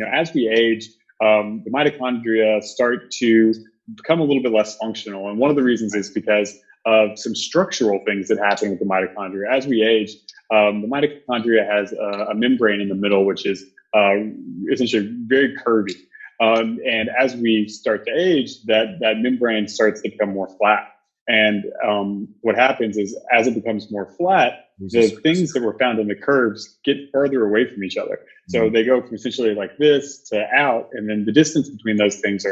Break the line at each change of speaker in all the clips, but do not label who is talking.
as we age, the mitochondria start to become a little bit less functional. And one of the reasons is because of some structural things that happen with the mitochondria. As we age, the mitochondria has a membrane in the middle, which is essentially very curvy. And as we start to age, that membrane starts to become more flat. And what happens is, as it becomes more flat, the things that were found in the curves get further away from each other. So they go from essentially like this to out, and then the distance between those things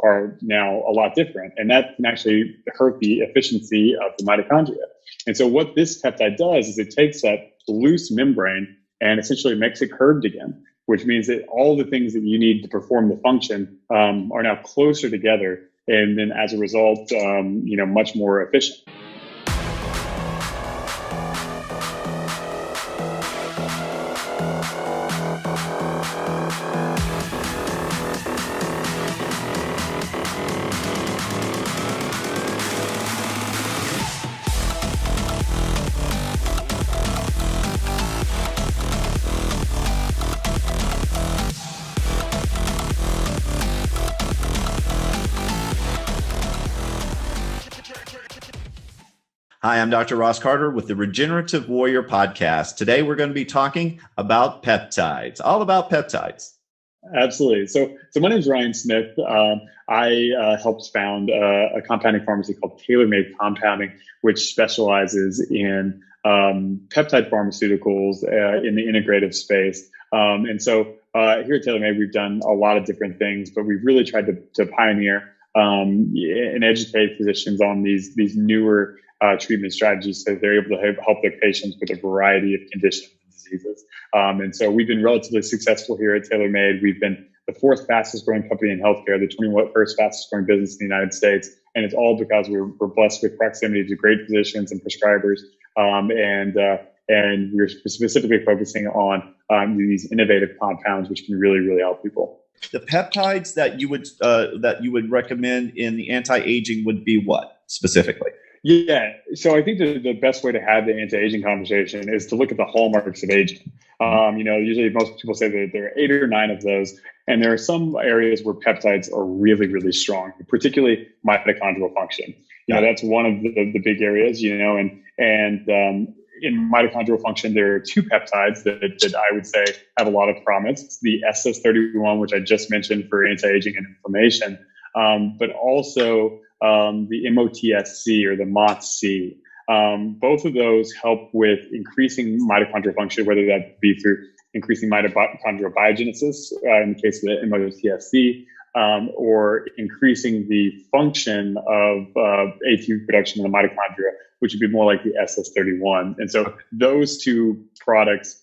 are now a lot different. And that can actually hurt the efficiency of the mitochondria. And so what this peptide does is it takes that loose membrane and essentially makes it curved again, which means that all the things that you need to perform the function are now closer together. And then as a result, much more efficient.
Hi, I'm Dr. Ross Carter with the Regenerative Warrior podcast. Today, we're going to be talking about peptides, all about peptides.
Absolutely. So my name is Ryan Smith. I helped found a compounding pharmacy called Tailor-Made Compounding, which specializes in peptide pharmaceuticals in the integrative space. And so here at Tailor-Made, we've done a lot of different things, but we've really tried to pioneer and educate physicians on these newer treatment strategies so they're able to help their patients with a variety of conditions and diseases. And so we've been relatively successful here at TaylorMade. We've been the fourth fastest growing company in healthcare, the 21st fastest growing business in the United States. And it's all because we're blessed with proximity to great physicians and prescribers. And we're specifically focusing on these innovative compounds, which can really, really help people.
The peptides that you would recommend in the anti-aging would be what specifically?
Yeah, so I think the best way to have the anti-aging conversation is to look at the hallmarks of aging. Usually most people say that there are 8 or 9 of those, and there are some areas where peptides are really, really strong, particularly mitochondrial function. That's one of the big areas. And in mitochondrial function, there are 2 peptides that I would say have a lot of promise. It's the SS31, which I just mentioned for anti-aging and inflammation, but also the MOTSC or the MOTC. Both of those help with increasing mitochondrial function, whether that be through increasing mitochondrial biogenesis in the case of the MOTSC, or increasing the function of ATP production in the mitochondria, which would be more like the SS31. And so those 2 products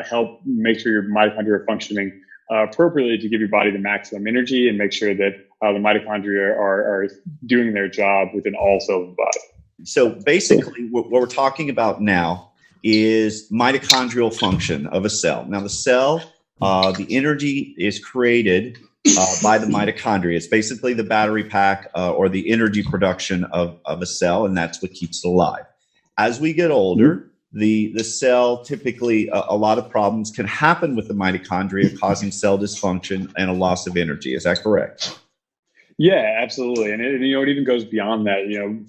help make sure your mitochondria are functioning appropriately to give your body the maximum energy and make sure that the mitochondria are doing their job within all cells of the body.
So basically what we're talking about now is mitochondrial function of a cell. Now the cell, the energy is created by the mitochondria. It's basically the battery pack or the energy production of a cell, and that's what keeps it alive. As we get older, the cell typically, a lot of problems can happen with the mitochondria, causing cell dysfunction and a loss of energy. Is that correct?
Yeah, absolutely. And it even goes beyond that,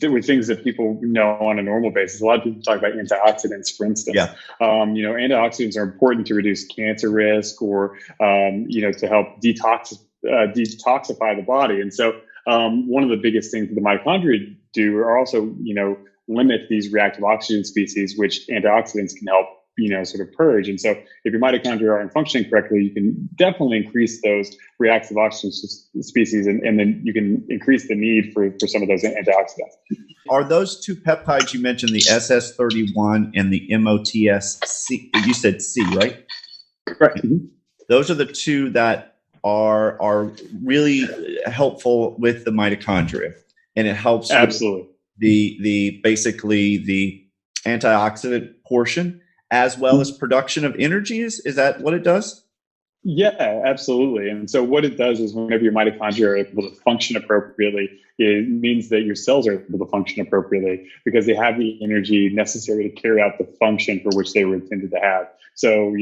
with things that people know on a normal basis. A lot of people talk about antioxidants, for instance.
Yeah.
Antioxidants are important to reduce cancer risk or, to help detoxify the body. And so one of the biggest things that the mitochondria do are also, limit these reactive oxygen species, which antioxidants can help, sort of purge. And so if your mitochondria aren't functioning correctly, you can definitely increase those reactive oxygen species, and then you can increase the need for some of those antioxidants.
Are those 2 peptides you mentioned, the SS31 and the MOTSC, you said C, right?
Correct. Mm-hmm.
Those are the 2 that are really helpful with the mitochondria, and it helps
absolutely
the basically the antioxidant portion as well as production of energy. Is that what it does?
Yeah, absolutely. And so what it does is whenever your mitochondria are able to function appropriately, it means that your cells are able to function appropriately because they have the energy necessary to carry out the function for which they were intended to have. So,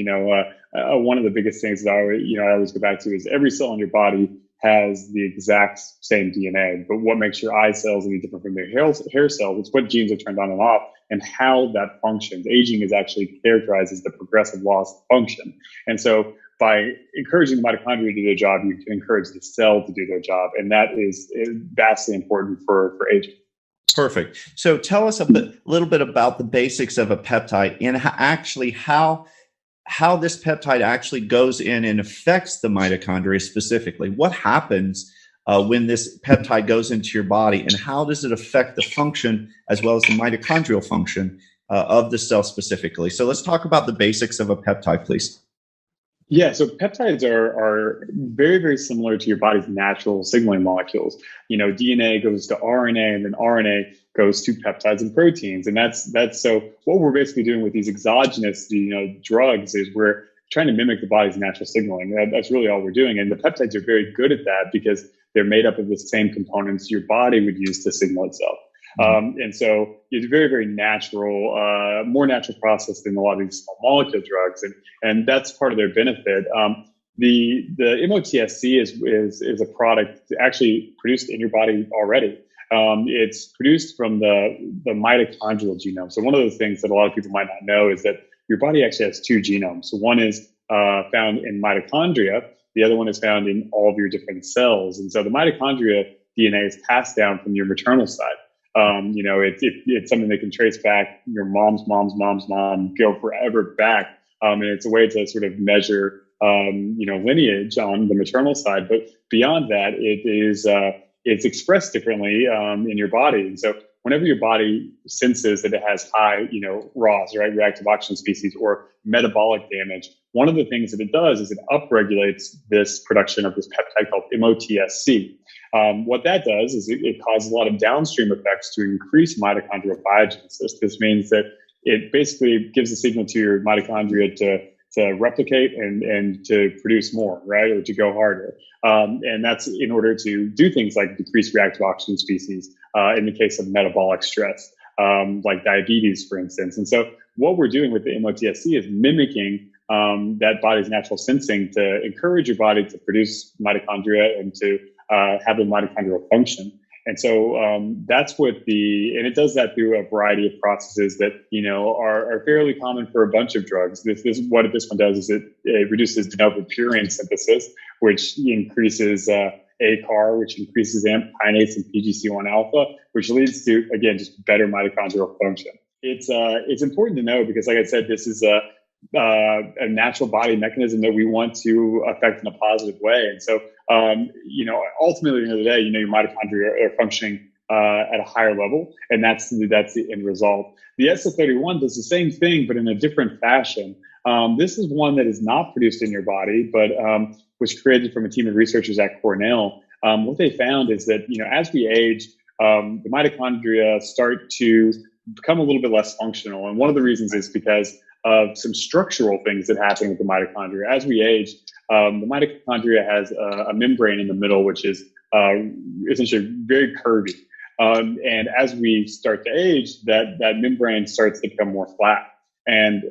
one of the biggest things that I always go back to is every cell in your body has the exact same DNA, but what makes your eye cells any different from your hair cells is what genes are turned on and off and how that functions. Aging is actually characterized as the progressive loss of function. And so by encouraging the mitochondria to do their job, you can encourage the cell to do their job. And that is vastly important for aging.
Perfect. So tell us little bit about the basics of a peptide and how this peptide actually goes in and affects the mitochondria specifically. What happens when this peptide goes into your body, and how does it affect the function as well as the mitochondrial function of the cell specifically? So let's talk about the basics of a peptide, please.
Yeah, so peptides are very, very similar to your body's natural signaling molecules. DNA goes to RNA, and then RNA goes to peptides and proteins. And that's so what we're basically doing with these exogenous, drugs is we're trying to mimic the body's natural signaling. That's really all we're doing. And the peptides are very good at that because they're made up of the same components your body would use to signal itself. And so it's very, very natural, more natural process than a lot of these small molecule drugs. And that's part of their benefit. The MOTSC is a product actually produced in your body already. It's produced from the mitochondrial genome. So one of the things that a lot of people might not know is that your body actually has two genomes. So one is found in mitochondria. The other one is found in all of your different cells. And so the mitochondria DNA is passed down from your maternal side. It's something that can trace back your mom's mom, go forever back. And it's a way to sort of measure, lineage on the maternal side. But beyond that, it's expressed differently in your body. And so whenever your body senses that it has high, ROS, right, reactive oxygen species, or metabolic damage, one of the things that it does is it upregulates this production of this peptide called MOTSC. What that does is it causes a lot of downstream effects to increase mitochondrial biogenesis. This means that it basically gives a signal to your mitochondria to replicate and to produce more, right, or to go harder. And that's in order to do things like decrease reactive oxygen species in the case of metabolic stress, like diabetes, for instance. And so what we're doing with the MOTSC is mimicking that body's natural sensing to encourage your body to produce mitochondria and to have a mitochondrial function. And so that's and it does that through a variety of processes that, are fairly common for a bunch of drugs. What this one does is it reduces de novo purine synthesis, which increases ACAR, which increases AMP kinase and PGC1 alpha, which leads to, again, just better mitochondrial function. It's important to know because, like I said, this is a natural body mechanism that we want to affect in a positive way. And so, ultimately, at the end of the day, your mitochondria are functioning at a higher level, and that's the end result. The SF31 does the same thing, but in a different fashion. This is one that is not produced in your body, but was created from a team of researchers at Cornell. What they found is that, as we age, the mitochondria start to become a little bit less functional. And one of the reasons is because of some structural things that happen with the mitochondria. As we age, the mitochondria has a membrane in the middle, which is essentially very curvy. And as we start to age, that membrane starts to become more flat. And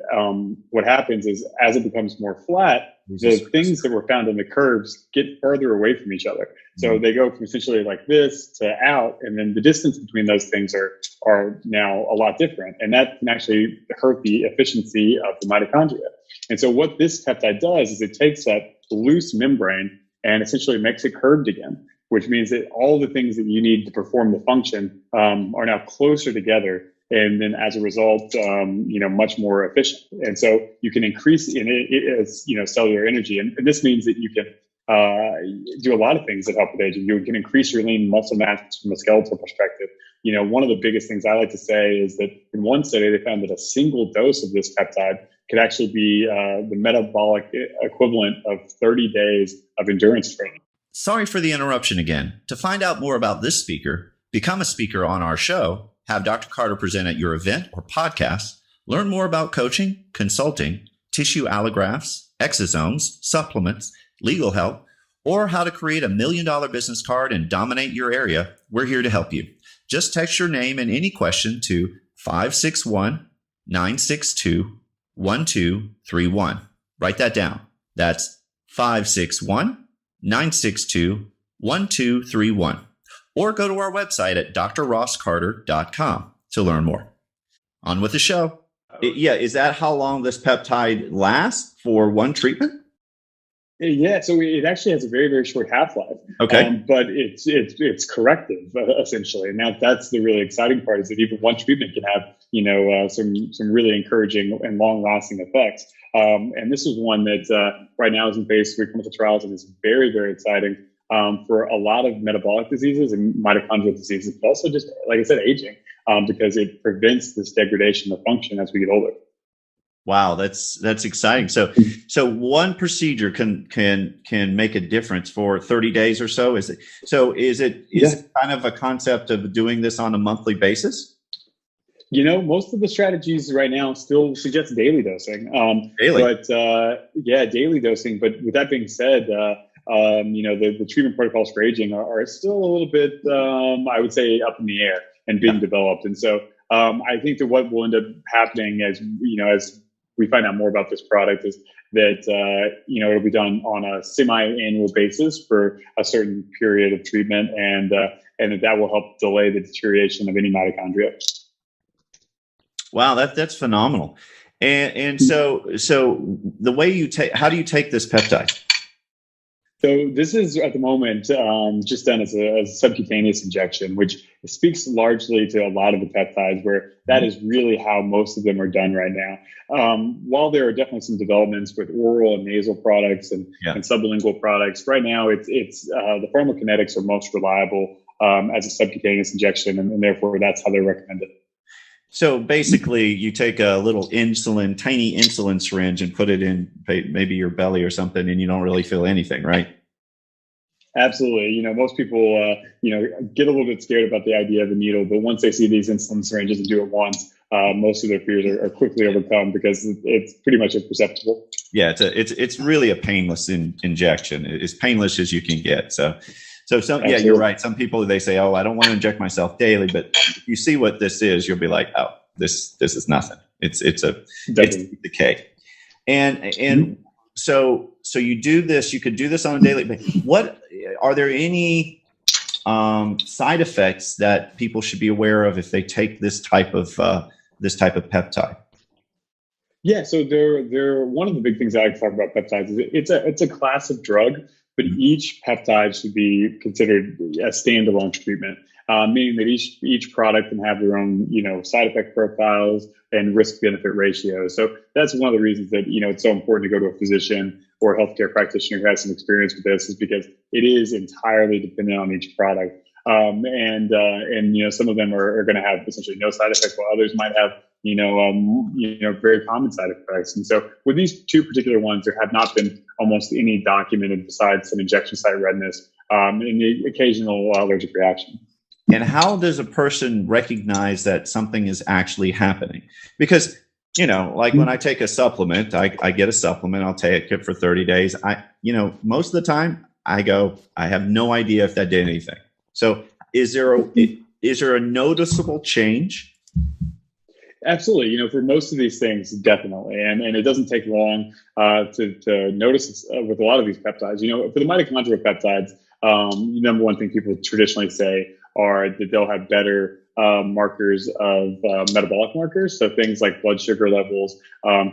what happens is, as it becomes more flat, the things that were found in the curves get further away from each other. So they go from essentially like this to out, and then the distance between those things are now a lot different. And that can actually hurt the efficiency of the mitochondria. And so what this peptide does is it takes that loose membrane and essentially makes it curved again, which means that all the things that you need to perform the function are now closer together. And then as a result, much more efficient. And so you can increase cellular energy. And this means that you can do a lot of things that help with aging. You can increase your lean muscle mass from a skeletal perspective. One of the biggest things I like to say is that in one study, they found that a single dose of this peptide could actually be the metabolic equivalent of 30 days of endurance training.
Sorry for the interruption again. To find out more about this speaker, become a speaker on our show, have Dr. Carter present at your event or podcast, learn more about coaching, consulting, tissue allografts, exosomes, supplements, legal help, or how to create $1 million business card and dominate your area, we're here to help you. Just text your name and any question to 561-962-1231. Write that down. That's 561-962-1231. Or go to our website at drrosscarter.com to learn more. On with the show. Yeah, is that how long this peptide lasts for one treatment?
Yeah, so it actually has a very, very short half-life.
Okay.
But it's corrective, essentially. And that's the really exciting part, is that even one treatment can have, some really encouraging and long-lasting effects. And this is one that right now is in phase 3 clinical trials and is very, very exciting for a lot of metabolic diseases and mitochondrial diseases, but also just, like I said, aging, because it prevents this degradation of function as we get older.
Wow, that's exciting. So one procedure can make a difference for 30 days or so. Is it kind of a concept of doing this on a monthly basis?
Most of the strategies right now still suggest daily dosing.
Daily,
but daily dosing. But with that being said, the treatment protocols for aging are still a little bit, I would say, up in the air and being developed. And so I think that what will end up happening as we find out more about this product is that, it'll be done on a semi-annual basis for a certain period of treatment, and that will help delay the deterioration of any mitochondria.
Wow, that's phenomenal. And so the way how do you take this peptide?
So this is at the moment just done as a subcutaneous injection, which speaks largely to a lot of the peptides, where that is really how most of them are done right now. While there are definitely some developments with oral and nasal products and sublingual products, right now it's the pharmacokinetics are most reliable as a subcutaneous injection, and therefore that's how they're recommended.
So basically, you take a little tiny insulin syringe and put it in maybe your belly or something, and you don't really feel anything, right?
Absolutely. Most people, get a little bit scared about the idea of the needle, but once they see these insulin syringes and do it once, most of their fears are quickly overcome because it's pretty much imperceptible. Yeah,
it's really a painless injection. It's painless as you can get. So you're right. Some people, they say, "Oh, I don't want to inject myself daily," but if you see what this is, you'll be like, "Oh, this is nothing. It's decay." And so you do this. You could do this on a daily basis. What are there any side effects that people should be aware of if they take this type of peptide?
Yeah, so they're one of the big things I like to talk about peptides is it's a class of drug, but each peptide should be considered a standalone treatment, meaning that each product can have their own side effect profiles and risk benefit ratios. So that's one of the reasons that it's so important to go to a physician or a healthcare practitioner who has some experience with this, is because it is entirely dependent on each product. And some of them are going to have essentially no side effects, while others might have very common side effects. And so with these two particular ones, there have not been almost any documented besides some injection site redness and the occasional allergic reaction.
And how does a person recognize that something is actually happening? Because, like when I take a supplement, I get a supplement, I'll take it for 30 days. Most of the time I have no idea if that did anything. So is there a noticeable change?
Absolutely. For most of these things, definitely. And it doesn't take long to notice with a lot of these peptides. For the mitochondrial peptides, number one thing people traditionally say are that they'll have better markers of metabolic markers. So things like blood sugar levels,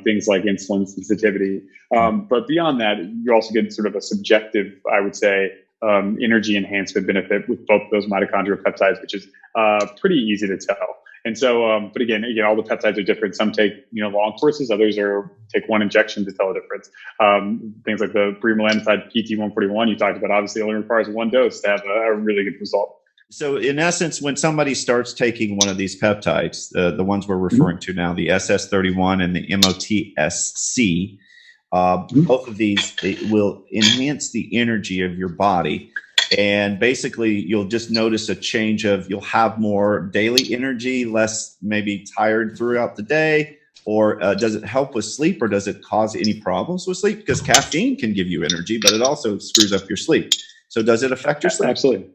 things like insulin sensitivity. But beyond that, you also get sort of a subjective, I would say, energy enhancement benefit with both those mitochondrial peptides, which is pretty easy to tell. And so, but again, all the peptides are different. Some take, long courses. Others take one injection to tell a difference. Things like the bremelanotide PT141 you talked about, obviously only requires one dose to have a really good result.
So in essence, when somebody starts taking one of these peptides, the ones we're referring to now, the SS31 and the MOTSC, both of these, it will enhance the energy of your body. And basically, you'll just notice a change you'll have more daily energy, less maybe tired throughout the day, or does it help with sleep, or does it cause any problems with sleep? Because caffeine can give you energy, but it also screws up your sleep. So does it affect your sleep?
Absolutely.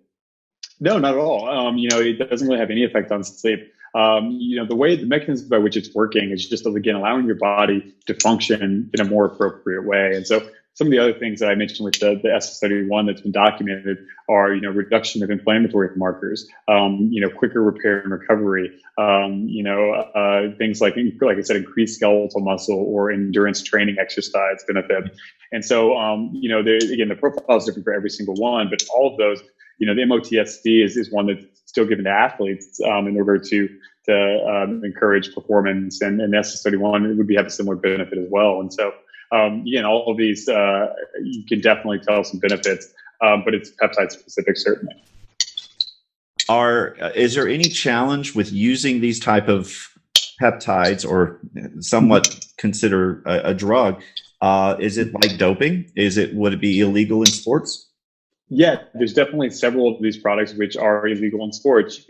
No, not at all. It doesn't really have any effect on sleep. The mechanism by which it's working is just, again, allowing your body to function in a more appropriate way. And so some of the other things that I mentioned with the SS31 that's been documented are, reduction of inflammatory markers, quicker repair and recovery, things like I said, increased skeletal muscle or endurance training exercise benefit. And so, the profile is different for every single one, but all of those, the MOTSD is one that's still given to athletes in order to encourage performance, and SS31 would have a similar benefit as well. And so, all of these, you can definitely tell some benefits, but it's peptide specific, certainly.
Is there any challenge with using these type of peptides, or somewhat consider a drug? Is it like doping? Would it be illegal in sports?
Yeah, there's definitely several of these products which are illegal in sports.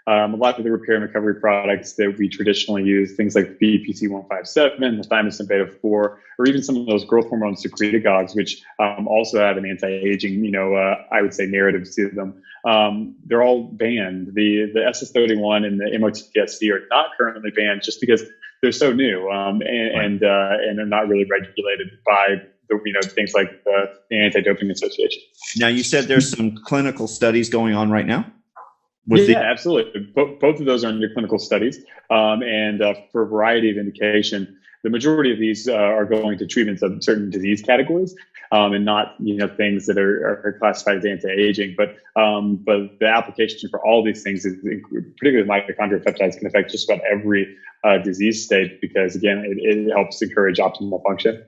A lot of the repair and recovery products that we traditionally use, things like BPC-157, the thymosin beta-4, or even some of those growth hormone secretagogues, which also have an anti-aging, I would say, narrative to them. They're all banned. The SS31 and the MOTSD are not currently banned just because they're so new, and they're not really regulated by things like the Anti-Doping Association.
Now, you said there's some clinical studies going on right now?
Absolutely. Both of those are under clinical studies, and for a variety of indication. The majority of these are going to treatments of certain disease categories, and not things that are classified as anti-aging. But the application for all these things, particularly mitochondrial peptides, can affect just about every disease state, because again, it helps encourage optimal function.